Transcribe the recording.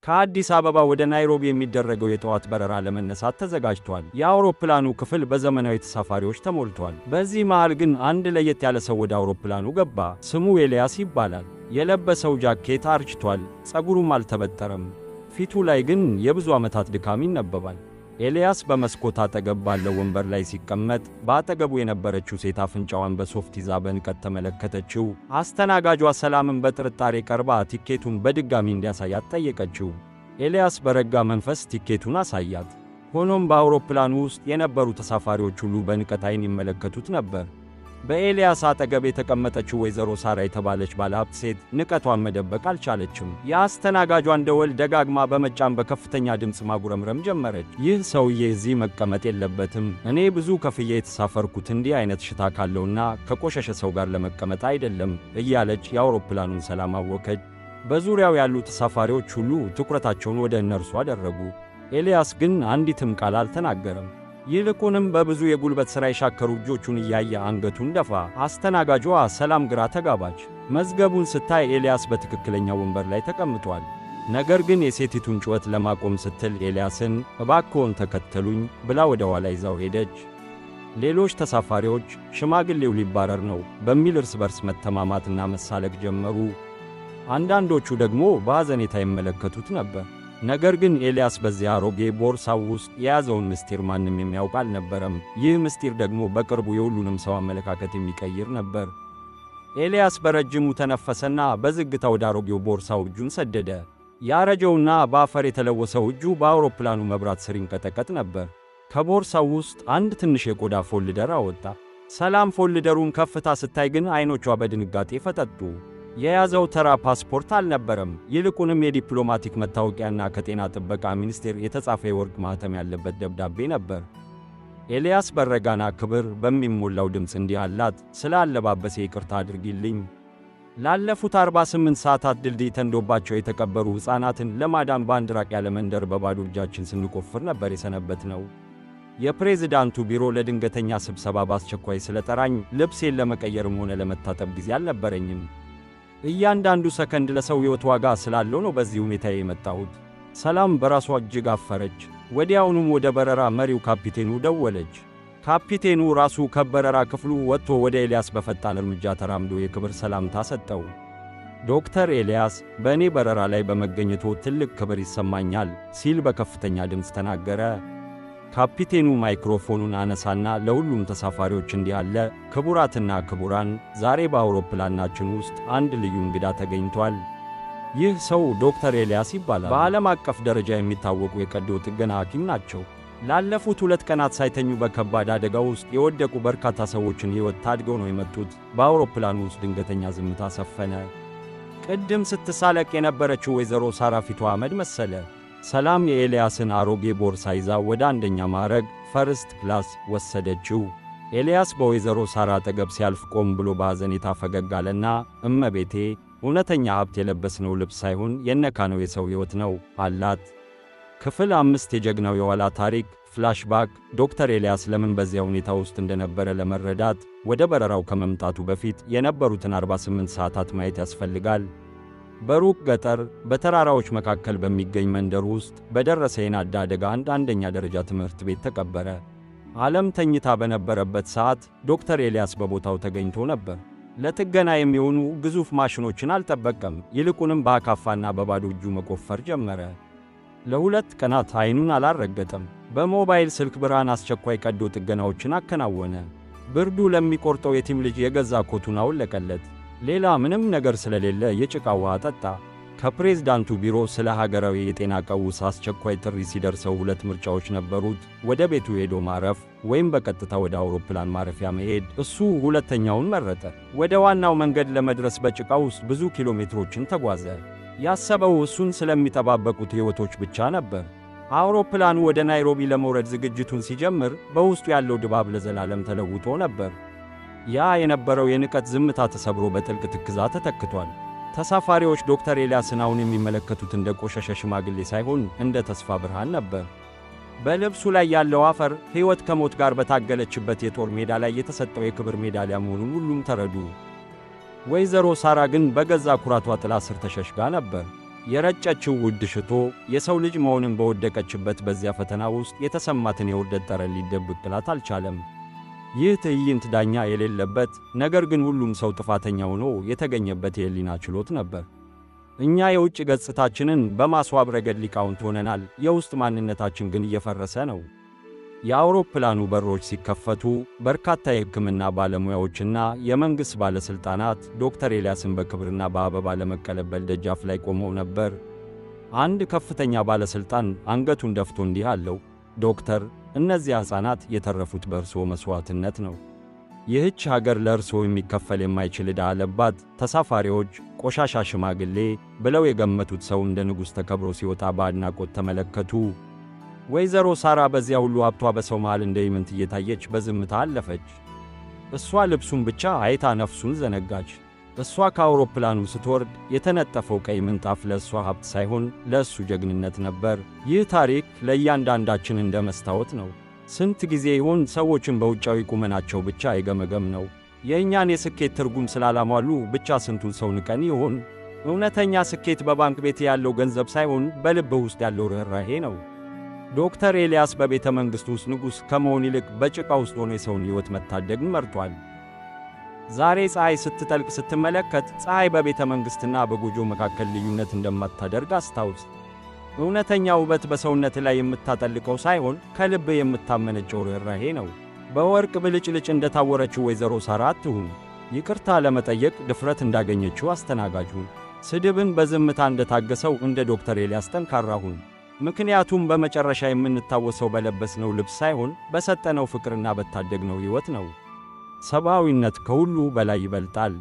ከአዲስ አበባ ወደ ናይሮቢ የሚደረገው የጠዋት በረራ ለመነሳት ተዘጋጅቷል። የአውሮፕላኑ ክፍል በዘመናዊ ተሳፋሪዎች ተሞልቷል። በዚህ መሃል ግን አንድ ለየት ያለ ሰው ወደ አውሮፕላኑ ገባ። ስሙ ኤልያስ ይባላል። የለበሰው ጃኬት አርጅቷል፣ ፀጉሩም አልተበጠረም። ፊቱ ላይ ግን የብዙ ዓመታት ድካም ይነበባል። ኤልያስ በመስኮት አጠገብ ባለው ወንበር ላይ ሲቀመጥ በአጠገቡ የነበረችው ሴት አፍንጫዋን በሶፍት ይዛ በንቀት ተመለከተችው። አስተናጋጇ ሰላምን በጥርጣሬ ቀርባ ቲኬቱን በድጋሚ እንዲያሳያት ጠየቀችው። ኤልያስ በረጋ መንፈስ ቲኬቱን አሳያት። ሆኖም በአውሮፕላኑ ውስጥ የነበሩ ተሳፋሪዎች ሁሉ በንቀት ዓይን ይመለከቱት ነበር። በኤልያስ አጠገብ የተቀመጠችው ወይዘሮ ሳራ የተባለች ባለሀብት ሴት ንቀቷን መደበቅ አልቻለችም። የአስተናጋጇን ደወል ደጋግማ በመጫን በከፍተኛ ድምፅ ማጉረምረም ጀመረች። ይህ ሰውዬ እዚህ መቀመጥ የለበትም። እኔ ብዙ ከፍዬ የተሳፈርኩት እንዲህ አይነት ሽታ ካለውና ከቆሸሸ ሰው ጋር ለመቀመጥ አይደለም እያለች የአውሮፕላኑን ሰላም አወከች። በዙሪያው ያሉ ተሳፋሪዎች ሁሉ ትኩረታቸውን ወደ እነርሱ አደረጉ። ኤልያስ ግን አንዲትም ቃል አልተናገረም። ይልቁንም በብዙ የጉልበት ሥራ የሻከሩ እጆቹን እያየ አንገቱን ደፋ። አስተናጋጇ ሰላም ግራ ተጋባች። መዝገቡን ስታይ ኤልያስ በትክክለኛው ወንበር ላይ ተቀምጧል። ነገር ግን የሴቲቱን ጩኸት ለማቆም ስትል ኤልያስን እባክዎን ተከተሉኝ ብላ ወደ ኋላ ይዛው ሄደች። ሌሎች ተሳፋሪዎች ሽማግሌው ሊባረር ነው በሚል እርስ በርስ መተማማትና መሳለቅ ጀመሩ። አንዳንዶቹ ደግሞ በሐዘኔታ ይመለከቱት ነበር። ነገር ግን ኤልያስ በዚያ አሮጌ ቦርሳው ውስጥ የያዘውን ምስጢር ማንም የሚያውቅ አልነበረም። ይህ ምስጢር ደግሞ በቅርቡ የሁሉንም ሰው አመለካከት የሚቀይር ነበር። ኤልያስ በረጅሙ ተነፈሰና በዝግታ ወደ አሮጌው ቦርሳው እጁን ሰደደ። ያረጀውና በአፈር የተለወሰው እጁ በአውሮፕላኑ መብራት ስር ይንቀጠቀጥ ነበር። ከቦርሳው ውስጥ አንድ ትንሽ የቆዳ ፎልደር አወጣ። ሰላም ፎልደሩን ከፍታ ስታይ ግን ዓይኖቿ በድንጋጤ ፈጠጡ። የያዘው ተራ ፓስፖርት አልነበረም። ይልቁንም የዲፕሎማቲክ መታወቂያና ከጤና ጥበቃ ሚኒስቴር የተጻፈ የወርቅ ማኅተም ያለበት ደብዳቤ ነበር። ኤልያስ በረጋና ክብር በሚሞላው ድምፅ እንዲህ አላት፣ ስለ አለባበሴ ይቅርታ አድርጊልኝ። ላለፉት 48 ሰዓታት ድልድይ ተንዶባቸው የተቀበሩ ሕፃናትን ለማዳን በአንድ ራቅ ያለ መንደር በባዶ እጃችን ስንቆፍር ነበር የሰነበት ነው። የፕሬዝዳንቱ ቢሮ ለድንገተኛ ስብሰባ በአስቸኳይ ስለጠራኝ ልብሴን ለመቀየርም ሆነ ለመታጠብ ጊዜ አልነበረኝም። እያንዳንዱ ሰከንድ ለሰው ሕይወት ዋጋ ስላለው ነው በዚህ ሁኔታ የመጣሁት። ሰላም በራሷ እጅግ አፈረች። ወዲያውኑም ወደ በረራ መሪው ካፒቴኑ ደወለች። ካፒቴኑ ራሱ ከበረራ ክፍሉ ወጥቶ ወደ ኤልያስ በፈጣን እርምጃ ተራምዶ የክብር ሰላምታ ሰጠው። ዶክተር ኤልያስ በእኔ በረራ ላይ በመገኘቱ ትልቅ ክብር ይሰማኛል ሲል በከፍተኛ ድምፅ ተናገረ። ካፒቴኑ ማይክሮፎኑን አነሳና ለሁሉም ተሳፋሪዎች እንዲህ አለ፣ ክቡራትና ክቡራን፣ ዛሬ በአውሮፕላናችን ውስጥ አንድ ልዩ እንግዳ ተገኝቷል። ይህ ሰው ዶክተር ኤልያስ ይባላል። በዓለም አቀፍ ደረጃ የሚታወቁ የቀዶ ጥገና ሐኪም ናቸው። ላለፉት 2 ቀናት ሳይተኙ በከባድ አደጋ ውስጥ የወደቁ በርካታ ሰዎችን ሕይወት ታድገው ነው የመጡት። በአውሮፕላኑ ውስጥ ድንገተኛ ዝምታ ሰፈነ። ቅድም ስትሳለቅ የነበረችው ወይዘሮ ሳራ ፊቷ አመድ መሰለ። ሰላም የኤልያስን አሮጌ ቦርሳ ይዛ ወደ አንደኛ ማዕረግ ፈርስት ክላስ ወሰደችው። ኤልያስ በወይዘሮ ሳራ አጠገብ ሲያልፍ ቆም ብሎ በሐዘኔታ ፈገግ አለና እመቤቴ፣ እውነተኛ ሀብት የለበስነው ልብስ ሳይሆን የነካነው የሰው ሕይወት ነው አላት። ክፍል 5 የጀግናው የኋላ ታሪክ ፍላሽባክ። ዶክተር ኤልያስ ለምን በዚያ ሁኔታ ውስጥ እንደነበረ ለመረዳት ወደ በረራው ከመምጣቱ በፊት የነበሩትን 48 ሰዓታት ማየት ያስፈልጋል። በሩቅ ገጠር በተራራዎች መካከል በሚገኝ መንደር ውስጥ በደረሰ የናዳ አደጋ አንደኛ ደረጃ ትምህርት ቤት ተቀበረ። ዓለም ተኝታ በነበረበት ሰዓት ዶክተር ኤልያስ በቦታው ተገኝቶ ነበር። ለጥገና የሚሆኑ ግዙፍ ማሽኖችን አልጠበቀም። ይልቁንም በአካፋና በባዶ እጁ መቆፈር ጀመረ። ለ2 ቀናት ዓይኑን አላረገጠም። በሞባይል ስልክ ብርሃን አስቸኳይ ቀዶ ጥገናዎችን አከናወነ። ብርዱ ለሚቆርጠው የቲም ልጅ የገዛ ኮቱን አወለቀለት። ሌላ ምንም ነገር ስለሌለ የጭቃ ውሃ ጠጣ። ከፕሬዝዳንቱ ቢሮ ስለ ሀገራዊ የጤና ቀውስ አስቸኳይ ጥሪ ሲደርሰው 2 ምርጫዎች ነበሩት፣ ወደ ቤቱ ሄዶ ማረፍ ወይም በቀጥታ ወደ አውሮፕላን ማረፊያ መሄድ። እሱ ሁለተኛውን መረጠ። ወደ ዋናው መንገድ ለመድረስ በጭቃ ውስጥ ብዙ ኪሎ ሜትሮችን ተጓዘ። ያሰበው እሱን ስለሚጠባበቁት ሕይወቶች ብቻ ነበር። አውሮፕላኑ ወደ ናይሮቢ ለመውረድ ዝግጅቱን ሲጀምር በውስጡ ያለው ድባብ ለዘላለም ተለውጦ ነበር። ያ የነበረው የንቀት ዝምታ ተሰብሮ በጥልቅ ትክዛ ተተክቷል። ተሳፋሪዎች ዶክተር ኤልያስን አሁን የሚመለከቱት እንደ ቆሸሸ ሽማግሌ ሳይሆን እንደ ተስፋ ብርሃን ነበር። በልብሱ ላይ ያለው አፈር ሕይወት ከሞት ጋር በታገለችበት የጦር ሜዳ ላይ የተሰጠው የክብር ሜዳሊያ መሆኑን ሁሉም ተረዱ። ወይዘሮ ሳራ ግን በገዛ ኩራቷ ጥላ ስር ተሸሽጋ ነበር። የረጨችው ውድ ሽቶ የሰው ልጅ መሆንን በወደቀችበት በዚያ ፈተና ውስጥ የተሰማትን የውርደት ጠረን ሊደብቅላት አልቻለም። ይህ ትዕይንት ዳኛ የሌለበት ነገር ግን ሁሉም ሰው ጥፋተኛ ሆኖ የተገኘበት የሕሊና ችሎት ነበር። እኛ የውጭ ገጽታችንን በማስዋብ ረገድ ሊቃውንት ሆነናል፣ የውስጥ ማንነታችን ግን እየፈረሰ ነው። የአውሮፕላኑ በሮች ሲከፈቱ በርካታ የሕክምና ባለሙያዎችና የመንግሥት ባለሥልጣናት ዶክተር ኤልያስን በክብርና በአበባ ለመቀበል ደጃፍ ላይ ቆመው ነበር። አንድ ከፍተኛ ባለሥልጣን አንገቱን ደፍቶ እንዲህ አለው፣ ዶክተር፣ እነዚያ ሕፃናት የተረፉት በእርስዎ መሥዋዕትነት ነው። ይህች ሀገር ለእርስዎ የሚከፈል የማይችል ዕዳ አለባት። ተሳፋሪዎች ቆሻሻ ሽማግሌ ብለው የገመቱት ሰው እንደ ንጉሥ ተከብሮ ሲወጣ በአድናቆት ተመለከቱ። ወይዘሮ ሳራ በዚያ ሁሉ ሀብቷ በሰው መሃል እንደ ኢምንት እየታየች በዝምታ አለፈች። እሷ ልብሱን ብቻ አይታ ነፍሱን ዘነጋች። እሷ ከአውሮፕላኑ ስትወርድ የተነጠፈው ቀይ ምንጣፍ ለእሷ ሀብት ሳይሆን ለእሱ ጀግንነት ነበር። ይህ ታሪክ ለእያንዳንዳችን እንደ መስታወት ነው። ስንት ጊዜ ይሆን ሰዎችን በውጫዊ ቁመናቸው ብቻ የገመገም ነው? የእኛን የስኬት ትርጉም ስላላሟሉ ብቻ ስንቱን ሰው ንቀን ይሆን? እውነተኛ ስኬት በባንክ ቤት ያለው ገንዘብ ሳይሆን በልብህ ውስጥ ያለው ርኅራኄ ነው። ዶክተር ኤልያስ በቤተ መንግሥት ውስጥ ንጉሥ ከመሆን ይልቅ በጭቃ ውስጥ ሆኖ የሰውን ሕይወት መታደግን መርጧል። ዛሬ ፀሐይ ስትጠልቅ ስትመለከት ፀሐይ በቤተ መንግሥትና በጎጆ መካከል ልዩነት እንደማታደርግ አስታውስ። እውነተኛ ውበት በሰውነት ላይ የምታጠልቀው ሳይሆን ከልብ የምታመነጨው ርኅራኄ ነው። በወርቅ ብልጭልጭ እንደታወረችው ወይዘሮ ሳራ አትሁን። ይቅርታ ለመጠየቅ ድፍረት እንዳገኘችው አስተናጋጅ ሁን። ስድብን በዝምታ እንደታገሰው እንደ ዶክተር ኤልያስ ጠንካራ ሁን። ምክንያቱም በመጨረሻ የምንታወሰው በለበስነው ልብስ ሳይሆን በሰጠነው ፍቅርና በታደግነው ሕይወት ነው። ሰብአዊነት ከሁሉ በላይ ይበልጣል።